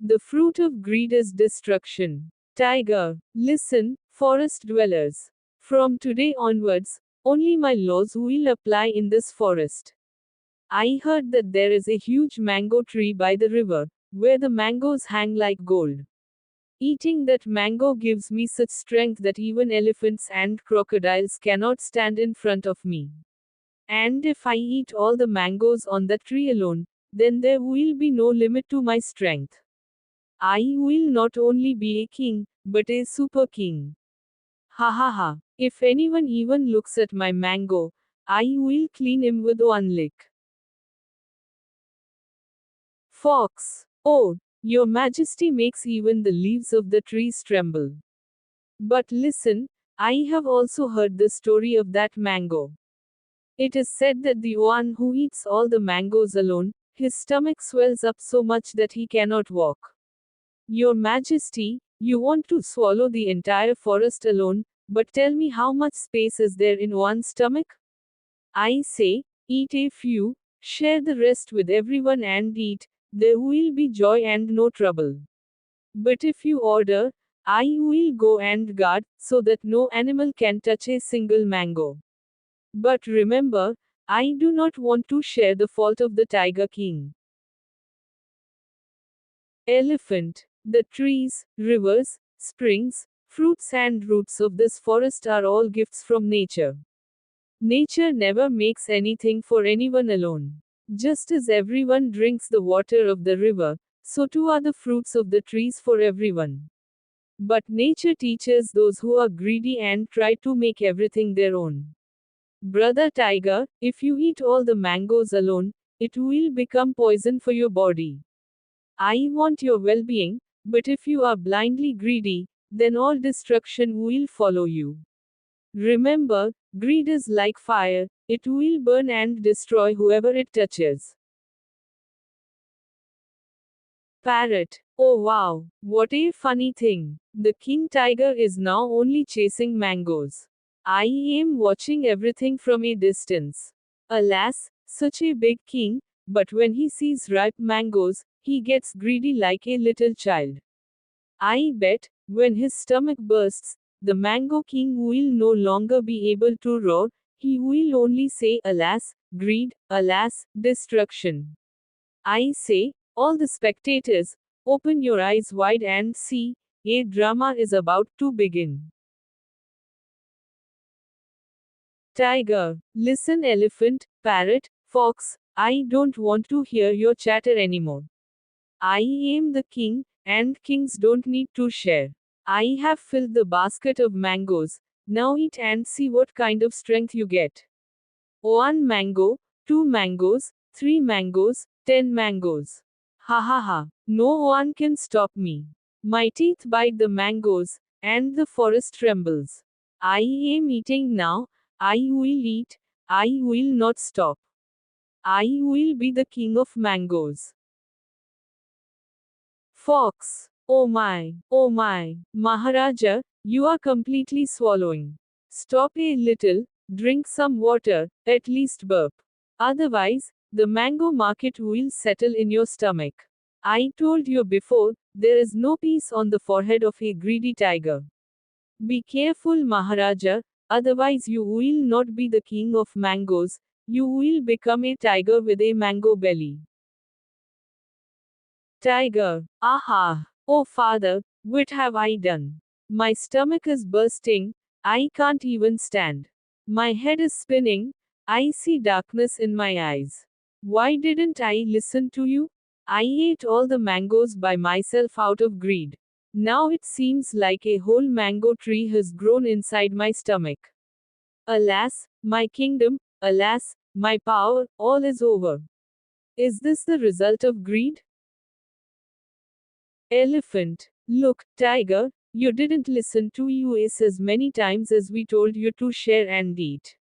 The fruit of greed is destruction. Tiger, listen, forest dwellers. From today onwards, only my laws will apply in this forest. I heard that there is a huge mango tree by the river, where the mangoes hang like gold. Eating that mango gives me such strength that even elephants and crocodiles cannot stand in front of me. And if I eat all the mangoes on that tree alone, then there will be no limit to my strength. I will not only be a king, but a super king. Ha ha ha. If anyone even looks at my mango, I will clean him with one lick. Fox. Oh, your majesty makes even the leaves of the trees tremble. But listen, I have also heard the story of that mango. It is said that the one who eats all the mangoes alone, his stomach swells up so much that he cannot walk. Your majesty, you want to swallow the entire forest alone, but tell me how much space is there in one stomach? I say, eat a few, share the rest with everyone and eat, there will be joy and no trouble. But if you order, I will go and guard, so that no animal can touch a single mango. But remember, I do not want to share the fault of the Tiger King. Elephant. The trees, rivers, springs, fruits and roots of this forest are all gifts from nature. Nature never makes anything for anyone alone. Just as everyone drinks the water of the river, so too are the fruits of the trees for everyone. But nature teaches those who are greedy and try to make everything their own. Brother Tiger, if you eat all the mangoes alone, it will become poison for your body. I want your well being, but if you are blindly greedy, then all destruction will follow you. Remember, greed is like fire, it will burn and destroy whoever it touches. Parrot. Oh wow, what a funny thing. The king tiger is now only chasing mangoes. I am watching everything from a distance. Alas, such a big king, but when he sees ripe mangoes, he gets greedy like a little child. I bet, when his stomach bursts, the mango king will no longer be able to roar, he will only say, alas, greed, alas, destruction. I say, all the spectators, open your eyes wide and see, a drama is about to begin. Tiger, listen, elephant, parrot, fox, I don't want to hear your chatter anymore. I am the king, and kings don't need to share. I have filled the basket of mangoes, now eat and see what kind of strength you get. 1 mango, 2 mangoes, 3 mangoes, 10 mangoes. Ha ha ha, no one can stop me. My teeth bite the mangoes, and the forest trembles. I am eating now, I will eat, I will not stop. I will be the king of mangoes. Fox. Oh my, Maharaja, you are completely swallowing. Stop a little, drink some water, at least burp. Otherwise, the mango market will settle in your stomach. I told you before, there is no peace on the forehead of a greedy tiger. Be careful, Maharaja, otherwise, you will not be the king of mangoes, you will become a tiger with a mango belly. Tiger. Aha! Oh father, what have I done? My stomach is bursting, I can't even stand. My head is spinning, I see darkness in my eyes. Why didn't I listen to you? I ate all the mangoes by myself out of greed. Now it seems like a whole mango tree has grown inside my stomach. Alas, my kingdom, alas, my power, all is over. Is this the result of greed? Elephant. Look, tiger, you didn't listen to us as many times as we told you to share and eat.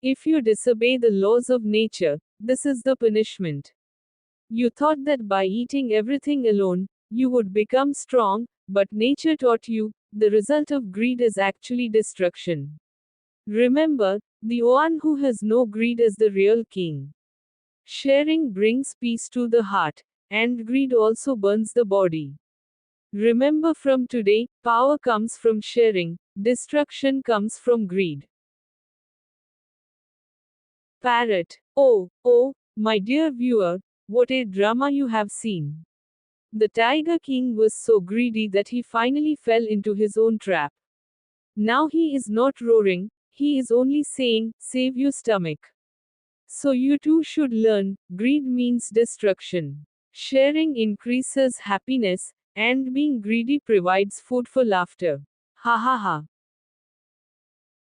If you disobey the laws of nature, this is the punishment. You thought that by eating everything alone, you would become strong, but nature taught you, the result of greed is actually destruction. Remember, the one who has no greed is the real king. Sharing brings peace to the heart, and greed also burns the body. Remember from today, power comes from sharing, destruction comes from greed. Parrot. Oh, oh, my dear viewer, what a drama you have seen. The Tiger King was so greedy that he finally fell into his own trap. Now he is not roaring, he is only saying, save your stomach. So you too should learn, greed means destruction. Sharing increases happiness, and being greedy provides food for laughter. Ha ha ha.